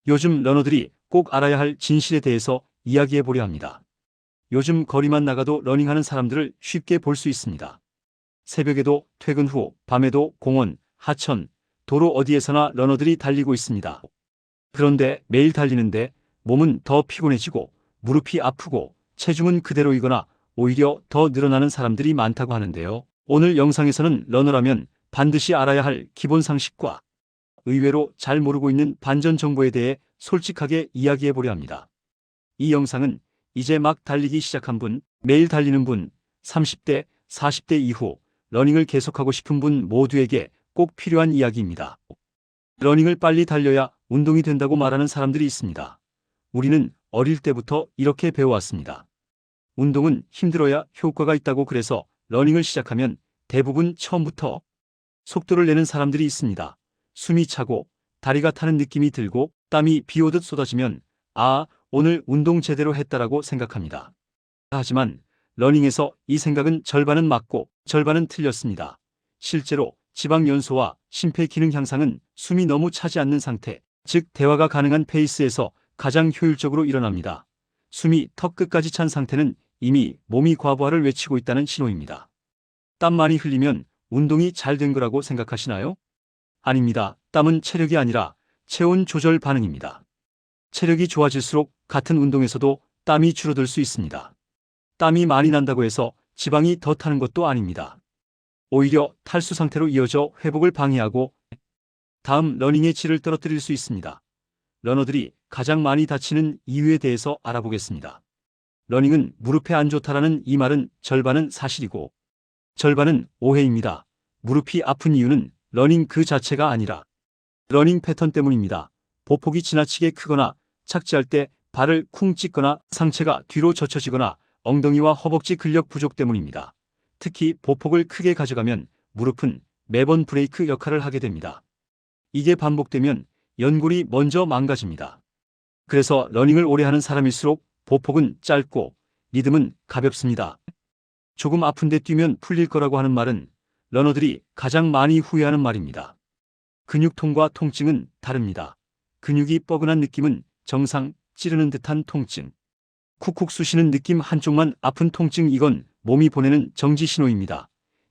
요즘 러너들이 꼭 알아야 할 진실에 대해서 이야기해 보려 합니다. 요즘 거리만 나가도 러닝하는 사람들을 쉽게 볼 수 있습니다. 새벽에도, 퇴근 후, 밤에도 공원, 하천, 도로 어디에서나 러너들이 달리고 있습니다. 그런데 매일 달리는데 몸은 더 피곤해지고 무릎이 아프고 체중은 그대로이거나 오히려 더 늘어나는 사람들이 많다고 하는데요. 오늘 영상에서는 러너라면 반드시 알아야 할 기본 상식과 의외로 잘 모르고 있는 반전 정보에 대해 솔직하게 이야기해 보려 합니다. 이 영상은 이제 막 달리기 시작한 분, 매일 달리는 분, 30대, 40대 이후 러닝을 계속하고 싶은 분 모두에게 꼭 필요한 이야기입니다. 러닝을 빨리 달려야 운동이 된다고 말하는 사람들이 있습니다. 우리는 어릴 때부터 이렇게 배워왔습니다. 운동은 힘들어야 효과가 있다고, 그래서 러닝을 시작하면 대부분 처음부터 속도를 내는 사람들이 있습니다. 숨이 차고 다리가 타는 느낌이 들고 땀이 비 오듯 쏟아지면 오늘 운동 제대로 했다라고 생각합니다. 하지만 러닝에서 이 생각은 절반은 맞고 절반은 틀렸습니다. 실제로 지방 연소와 심폐 기능 향상은 숨이 너무 차지 않는 상태, 즉 대화가 가능한 페이스에서 가장 효율적으로 일어납니다. 숨이 턱 끝까지 찬 상태는 이미 몸이 과부하를 외치고 있다는 신호입니다. 땀 많이 흘리면 운동이 잘 된 거라고 생각하시나요? 아닙니다. 땀은 체력이 아니라 체온 조절 반응입니다. 체력이 좋아질수록 같은 운동에서도 땀이 줄어들 수 있습니다. 땀이 많이 난다고 해서 지방이 더 타는 것도 아닙니다. 오히려 탈수 상태로 이어져 회복을 방해하고 다음 러닝의 질을 떨어뜨릴 수 있습니다. 러너들이 가장 많이 다치는 이유에 대해서 알아보겠습니다. 러닝은 무릎에 안 좋다라는 이 말은 절반은 사실이고 절반은 오해입니다. 무릎이 아픈 이유는 러닝 그 자체가 아니라 러닝 패턴 때문입니다. 보폭이 지나치게 크거나 착지할 때 발을 쿵 찍거나 상체가 뒤로 젖혀지거나 엉덩이와 허벅지 근력 부족 때문입니다. 특히 보폭을 크게 가져가면 무릎은 매번 브레이크 역할을 하게 됩니다. 이게 반복되면 연골이 먼저 망가집니다. 그래서 러닝을 오래 하는 사람일수록 보폭은 짧고 리듬은 가볍습니다. 조금 아픈데 뛰면 풀릴 거라고 하는 말은 러너들이 가장 많이 후회하는 말입니다. 근육통과 통증은 다릅니다. 근육이 뻐근한 느낌은 정상, 찌르는 듯한 통증. 쿡쿡 쑤시는 느낌 한쪽만 아픈 통증, 이건 몸이 보내는 정지 신호입니다.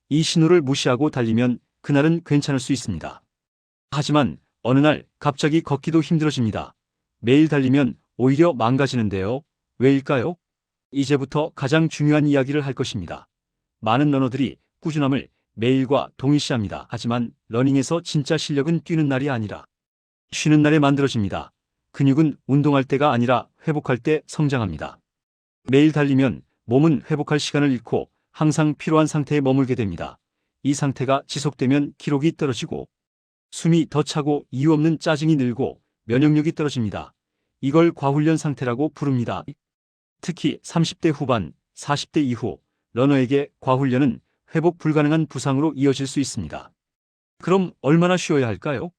이 신호를 무시하고 달리면 그날은 괜찮을 수 있습니다. 하지만 어느 날 갑자기 걷기도 힘들어집니다. 매일 달리면 오히려 망가지는데요. 왜일까요? 이제부터 가장 중요한 이야기를 할 것입니다. 많은 러너들이 꾸준함을 매일과 동일시합니다. 하지만 러닝에서 진짜 실력은 뛰는 날이 아니라 쉬는 날에 만들어집니다. 근육은 운동할 때가 아니라 회복할 때 성장합니다. 매일 달리면 몸은 회복할 시간을 잃고 항상 피로한 상태에 머물게 됩니다. 이 상태가 지속되면 기록이 떨어지고 숨이 더 차고 이유 없는 짜증이 늘고 면역력이 떨어집니다. 이걸 과훈련 상태라고 부릅니다. 특히 30대 후반, 40대 이후 러너에게 과훈련은 회복 불가능한 부상으로 이어질 수 있습니다. 그럼 얼마나 쉬어야 할까요?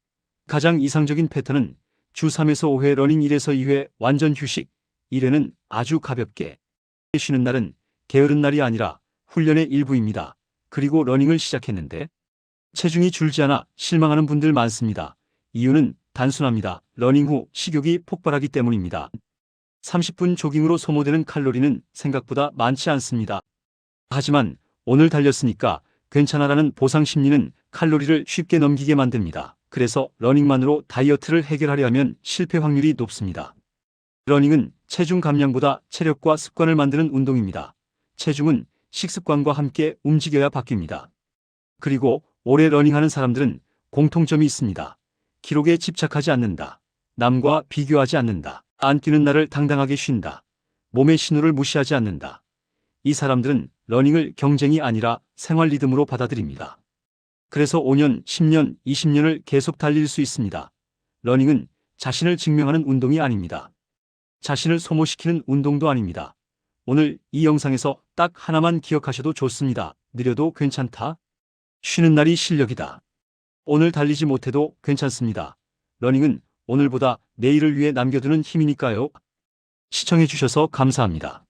가장 이상적인 패턴은 주 3에서 5회 러닝, 1에서 2회 완전 휴식, 1회는 아주 가볍게 쉬는 날은 게으른 날이 아니라 훈련의 일부입니다. 그리고 러닝을 시작했는데 체중이 줄지 않아 실망하는 분들 많습니다. 이유는 단순합니다. 러닝 후 식욕이 폭발하기 때문입니다. 30분 조깅으로 소모되는 칼로리는 생각보다 많지 않습니다. 하지만 오늘 달렸으니까 괜찮아라는 보상 심리는 칼로리를 쉽게 넘기게 만듭니다. 그래서 러닝만으로 다이어트를 해결하려 하면 실패 확률이 높습니다. 러닝은 체중 감량보다 체력과 습관을 만드는 운동입니다. 체중은 식습관과 함께 움직여야 바뀝니다. 그리고 오래 러닝하는 사람들은 공통점이 있습니다. 기록에 집착하지 않는다. 남과 비교하지 않는다. 안 뛰는 날을 당당하게 쉰다. 몸의 신호를 무시하지 않는다. 이 사람들은 러닝을 경쟁이 아니라 생활 리듬으로 받아들입니다. 그래서 5년, 10년, 20년을 계속 달릴 수 있습니다. 러닝은 자신을 증명하는 운동이 아닙니다. 자신을 소모시키는 운동도 아닙니다. 오늘 이 영상에서 딱 하나만 기억하셔도 좋습니다. 느려도 괜찮다. 쉬는 날이 실력이다. 오늘 달리지 못해도 괜찮습니다. 러닝은 오늘보다 내일을 위해 남겨두는 힘이니까요. 시청해 주셔서 감사합니다.